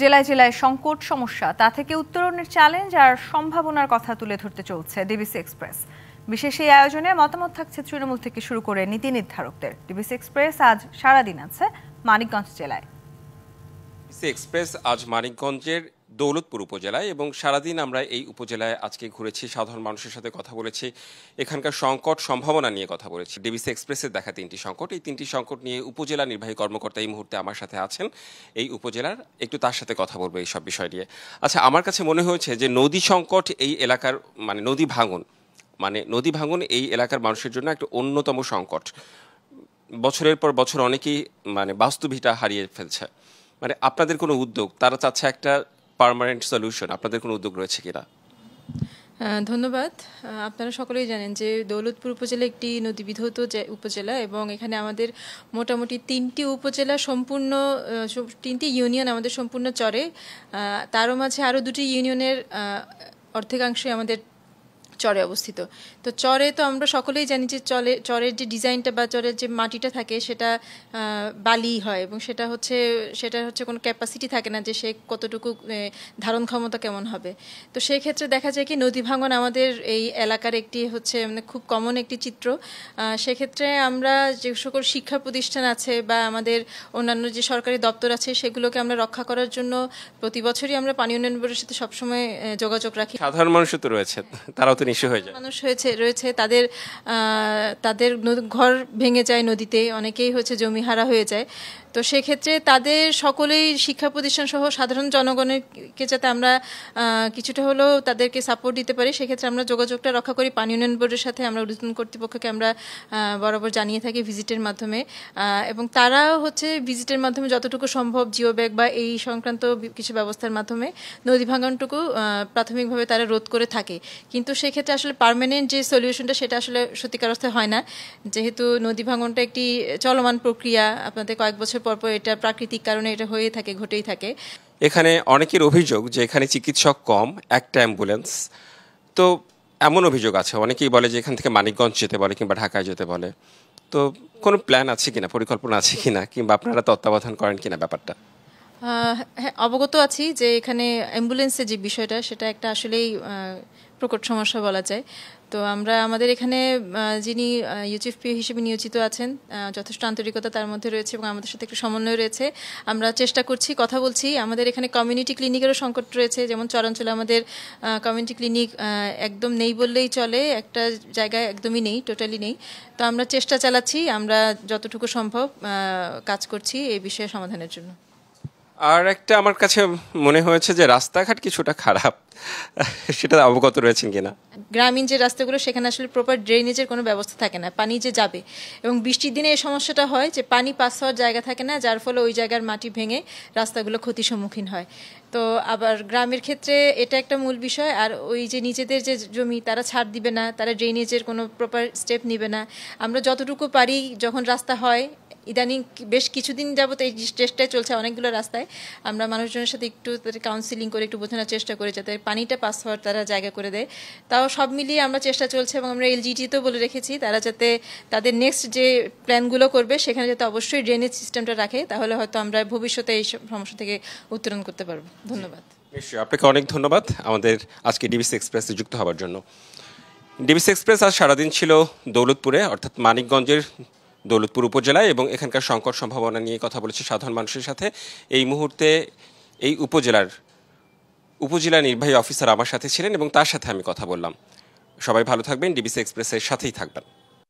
জেলায় জেলায় সংকট সমস্যা তা থেকে উত্তরণের চ্যালেঞ্জ আর সম্ভাবনার কথা তুলে ধরতে চলছে ডিবিসি এক্সপ্রেস। বিশেষ এই আয়োজনে মতামত থাকছে তৃণমূল থেকে শুরু করে নীতি নির্ধারকদের। ডিবিসি এক্সপ্রেস আজ সারাদিন আছে মানিকগঞ্জ জেলায়। ডিবিসি এক্সপ্রেস আজ মানিকগঞ্জের দৌলতপুর উপজেলায় এবং সারাদিন আমরা এই উপজেলায় আজকে ঘুরেছি, সাধারণ মানুষের সাথে কথা বলেছি, এখানকার সংকট সম্ভাবনা নিয়ে কথা বলেছি। ডিবিসি এক্সপ্রেসের দেখা তিনটি সংকট, এই তিনটি সংকট নিয়ে উপজেলা নির্বাহী কর্মকর্তা এই মুহূর্তে আমার সাথে আছেন এই উপজেলার, একটু তার সাথে কথা বলবো এই সব বিষয় নিয়ে। আচ্ছা, আমার কাছে মনে হয়েছে যে নদী সংকট এই এলাকার নদী ভাঙন এই এলাকার মানুষের জন্য একটা অন্যতম সংকট। বছরের পর বছর অনেকেই বাস্তুভিটা হারিয়ে ফেলছে। আপনাদের কোনো উদ্যোগ, তারা চাচ্ছে একটা পার্মানেন্ট সলিউশন, আপনাদের কোনো উদ্যোগ রয়েছে কিনা? ধন্যবাদ। আপনারা সকলেই জানেন যে দৌলতপুর উপজেলা একটি নদীবিধৌত উপজেলা এবং এখানে আমাদের মোটামুটি তিনটি ইউনিয়ন আমাদের সম্পূর্ণ চরে, তারও মাঝে আরও দুটি ইউনিয়নের অর্ধেকাংশই আমাদের চরে অবস্থিত। তো চরে তো আমরা সকলেই জানি যে চরের যে ডিজাইনটা বা চরের যে মাটিটা থাকে সেটা বালি হয় এবং সেটা হচ্ছে কোনো ক্যাপাসিটি থাকে না যে সে কতটুকু ধারণ ক্ষমতা কেমন হবে। তো সেই ক্ষেত্রে দেখা যায় কি নদী ভাঙন আমাদের এই এলাকার একটি খুব কমন একটি চিত্র। সেক্ষেত্রে আমরা যে সকল শিক্ষা প্রতিষ্ঠান আছে বা আমাদের অন্যান্য যে সরকারি দপ্তর আছে সেগুলোকে আমরা রক্ষা করার জন্য প্রতি বছরই আমরা পানি উন্নয়ন বোর্ডের সাথে সবসময় যোগাযোগ রাখি। সাধারণ মানুষও তো রয়েছে, তারাও তো নিশ্চয় হয়ে যায়, মানুষ রয়েছে তাদের ঘর ভেঙে যায় নদীতে, অনেকেই জমি হারা হয়ে যায়। তো সেক্ষেত্রে তাদের সকলেই শিক্ষা প্রতিষ্ঠান সহ সাধারণ জনগণকে যাতে আমরা কিছুটা হলেও তাদেরকে সাপোর্ট দিতে পারি, সেক্ষেত্রে আমরা যোগাযোগটা রক্ষা করি পানি উন্নয়ন বোর্ডের সাথে। আমরা ঊর্ধ্বতন কর্তৃপক্ষকে আমরা বরাবর জানিয়ে থাকি ভিজিটের মাধ্যমে, এবং তারা ভিজিটের মাধ্যমে যতটুকু সম্ভব জিও ব্যাগ বা এই সংক্রান্ত কিছু ব্যবস্থার মাধ্যমে নদী ভাঙনটুকু প্রাথমিকভাবে তারা রোধ করে থাকে। কিন্তু সেক্ষেত্রে আসলে পার্মানেন্ট যে সলিউশনটা সেটা আসলে সত্যিকার অর্থে হয় না, যেহেতু নদী ভাঙনটা একটি চলমান প্রক্রিয়া। আপনাদের কয়েক বছর পরপর এটা প্রাকৃতিক কারণে এটা ঘটেই থাকে। এখানে অনেকের অভিযোগ যে এখানে চিকিৎসক কম, একটা অ্যাম্বুলেন্স। তো এমন অভিযোগ আছে, অনেকেই বলে যে এখান থেকে মানিকগঞ্জ যেতে বলে কিংবা ঢাকায় যেতে বলে। তো কোনো প্ল্যান আছে কিনা, পরিকল্পনা আছে কিনা, কিংবা আপনারা তত্ত্বাবধান করেন কিনা ব্যাপারটা? হ্যাঁ, অবগত আছি যে এখানে অ্যাম্বুলেন্সের যে বিষয়টা সেটা একটা আসলেই প্রকট সমস্যা বলা যায়। তো আমরা আমাদের এখানে যিনি ইউচিএফপি হিসেবে নিয়োজিত আছেন, যথেষ্ট আন্তরিকতা তার মধ্যে রয়েছে এবং আমাদের সাথে একটু সমন্বয় রয়েছে। আমরা চেষ্টা করছি, কথা বলছি। আমাদের এখানে কমিউনিটি ক্লিনিকেরও সংকট রয়েছে, যেমন চরাঞ্চলে আমাদের কমিউনিটি ক্লিনিক একদম নেই বললেই চলে, একটা জায়গায় একদমই নেই, টোটালি নেই। তো আমরা চেষ্টা চালাচ্ছি, আমরা যতটুকু সম্ভব কাজ করছি এই বিষয়ে সমাধানের জন্য। আর একটা আমার কাছে মনে হয়েছে যে রাস্তাঘাট কিছুটা খারাপ, সেটা অবগত রয়েছেন কিনা? গ্রামীণ যে রাস্তাগুলো সেখানে আসলে প্রপার ড্রেনেজের কোনো ব্যবস্থা থাকে না, পানি যে যাবে। এবং বৃষ্টির দিনে এই সমস্যাটা হয় যে পানি পাস হওয়ার জায়গা থাকে না, যার ফলে ওই জায়গার মাটি ভেঙে রাস্তাগুলো ক্ষতির সম্মুখীন হয়। তো আবার গ্রামের ক্ষেত্রে এটা একটা মূল বিষয়। আর ওই যে নিজেদের যে জমি তারা ছাড় দিবে না, তারা ড্রেনেজের কোনো প্রপার স্টেপ নেবে না। আমরা যতটুকু পারি, যখন রাস্তা হয়, ইদানিং বেশ কিছুদিন যাবত এই চেষ্টায় চলছে অনেকগুলো রাস্তায়, আমরা মানুষজনের সাথে একটু তাদের কাউন্সিলিং করে একটু বোঝানোর চেষ্টা করি যাতে পানিটা পাস হওয়ার তারা জায়গা করে দেয়। তাও সব মিলিয়ে আমরা চেষ্টা চলছে এবং আমরা এলজিটিতেও বলে রেখেছি তারা যাতে তাদের নেক্সট যে প্ল্যানগুলো করবে সেখানে যাতে অবশ্যই ড্রেনেজ সিস্টেমটা রাখে, তাহলে হয়তো আমরা ভবিষ্যতে এই সমস্যা থেকে উত্তরণ করতে পারবো। ধন্যবাদ। নিশ্চয়ই, আপনাকে অনেক ধন্যবাদ আমাদের আজকে ডিবিসি এক্সপ্রেসে যুক্ত হওয়ার জন্য। ডিবিসি এক্সপ্রেস আজ সারাদিন ছিল দৌলতপুরে, অর্থাৎ মানিকগঞ্জের দৌলতপুর উপজেলায়, এবং এখানকার সংকট সম্ভাবনা নিয়ে কথা বলেছে সাধারণ মানুষের সাথে। এই মুহূর্তে এই উপজেলা নির্বাহী অফিসার আমার সাথে ছিলেন এবং তার সাথে আমি কথা বললাম। সবাই ভালো থাকবেন, ডিবিসি এক্সপ্রেসের সাথেই থাকবেন।